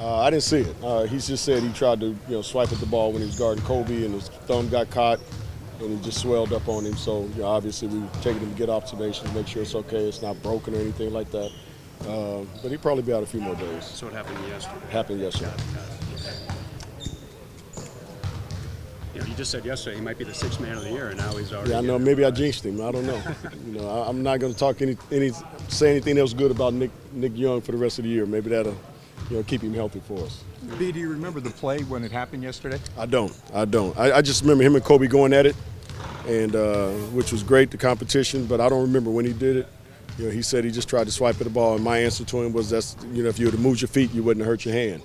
I didn't see it. He just said he tried to, swipe at the ball when he was guarding Kobe, and his thumb got caught, and he just swelled up on him. So, obviously we taking him to get observations, make sure it's okay, it's not broken or anything like that. But he'll probably be out a few more days. So it happened yesterday. It happened yesterday. Got it. You just said yesterday he might be the sixth man of the year, and now he's already. Yeah, I know. Maybe I jinxed him. I don't know. I'm not going to talk say anything else good about Nick Young for the rest of the year. Maybe that'll, keep him healthy for us. B, do you remember the play when it happened yesterday? I don't. I just remember him and Kobe going at it, and which was great, the competition. But I don't remember when he did it. He said he just tried to swipe at the ball, and my answer to him was, "That's if you would have moved your feet, you wouldn't have hurt your hand."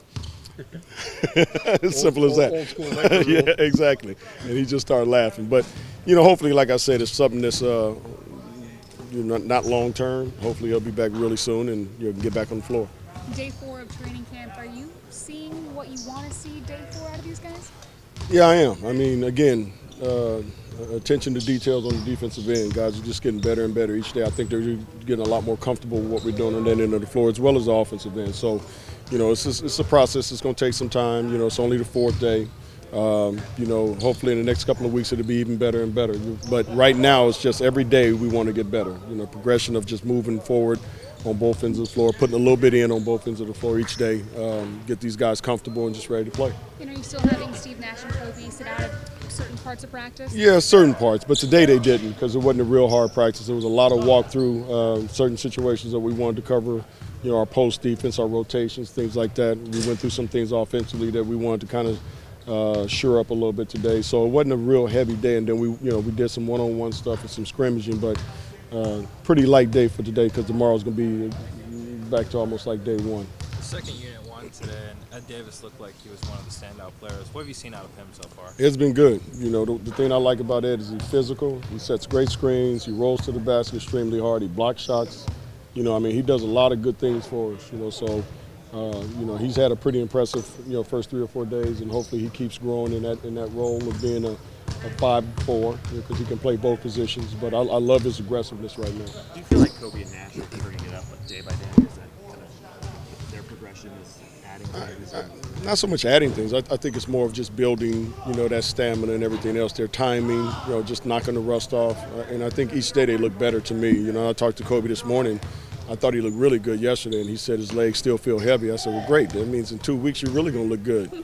As simple as that. Old school record Yeah, rule. exactly. And he just started laughing. But hopefully, like I said, it's something that's not long term. Hopefully, he'll be back really soon and can get back on the floor. Day 4 of training camp, are you seeing what you want to see day 4 out of these guys? Yeah, I am. I mean, again, attention to details on the defensive end. Guys are just getting better and better each day. I think they're getting a lot more comfortable with what we're doing on that end of the floor, as well as the offensive end. So, it's a process. It's going to take some time. It's only the 4th day. Hopefully in the next couple of weeks it'll be even better and better. But right now it's just every day we want to get better. Progression of just moving forward on both ends of the floor, putting a little bit in on both ends of the floor each day, get these guys comfortable and just ready to play. Are you still having Steve Nash and Kobe sit out of certain parts of practice? Yeah, certain parts, but today they didn't because it wasn't a real hard practice. There was a lot of walkthrough, certain situations that we wanted to cover, our post defense, our rotations, things like that. We went through some things offensively that we wanted to kind of shore up a little bit today. So it wasn't a real heavy day, and then we did some one-on-one stuff and some scrimmaging, but pretty light day for today because tomorrow's going to be back to almost like day 1. The second unit won today, and Ed Davis looked like he was one of the standout players. What have you seen out of him so far? It's been good. The thing I like about Ed is he's physical. He sets great screens. He rolls to the basket extremely hard. He blocks shots. He does a lot of good things for us. So he's had a pretty impressive, first 3 or 4 days, and hopefully he keeps growing in that role of being a 5-4 because he can play both positions. But I love his aggressiveness right now. Do you feel like Kobe and Nash are figuring it out day by day? Is that kind of their progression is adding things? Not so much adding things. I think it's more of just building, that stamina and everything else. Their timing, just knocking the rust off. And I think each day they look better to me. I talked to Kobe this morning. I thought he looked really good yesterday, and he said his legs still feel heavy. I said, well, great. That means in 2 weeks you're really going to look good.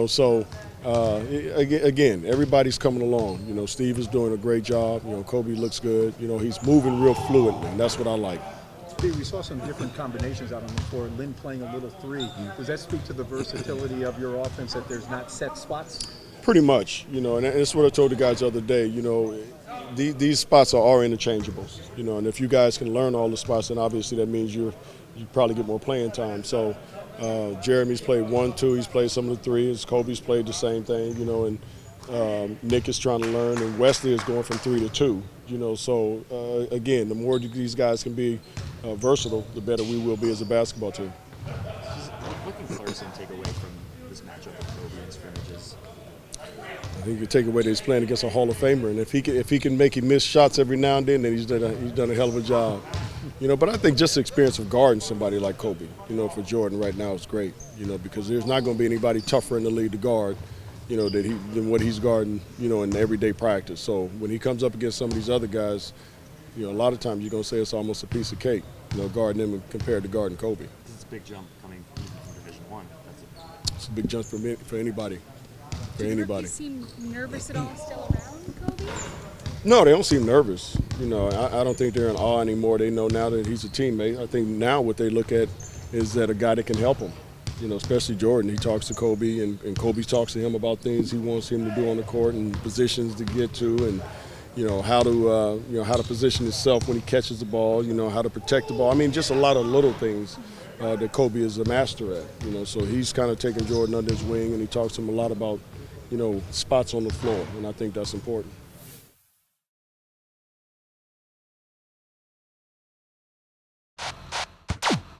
So, again, everybody's coming along. Steve is doing a great job. Kobe looks good. He's moving real fluently, and that's what I like. B, we saw some different combinations out on the floor. Lynn playing a little 3. Does that speak to the versatility of your offense, that there's not set spots? Pretty much, and that's what I told the guys the other day. These spots are interchangeables, and if you guys can learn all the spots, then obviously that means you probably get more playing time. So Jeremy's played 1, 2, he's played some of the 3s. Kobe's played the same thing, and Nick is trying to learn, and Wesley is going from 3 to 2. So again, the more these guys can be versatile, the better we will be as a basketball team. What can Clarkson take away from this matchup with Kobe and scrimmages? I think you take away that he's playing against a Hall of Famer, and if he can make him miss shots every now and then he's done a hell of a job. But I think just the experience of guarding somebody like Kobe, for Jordan right now is great. Because there's not going to be anybody tougher in the league to guard, than what he's guarding, in everyday practice. So when he comes up against some of these other guys, a lot of times you're going to say it's almost a piece of cake, guarding him compared to guarding Kobe. This is a big jump coming even from Division I. It's a big jump for anybody. For Do the anybody. rookies seem nervous at all still around Kobe? No, they don't seem nervous. I don't think they're in awe anymore. They know now that he's a teammate. I think now what they look at is that a guy that can help them. Especially Jordan. He talks to Kobe, and Kobe talks to him about things he wants him to do on the court and positions to get to, and how to position himself when he catches the ball. How to protect the ball. I mean, just a lot of little things that Kobe is a master at. So he's kind of taking Jordan under his wing, and he talks to him a lot about spots on the floor, and I think that's important.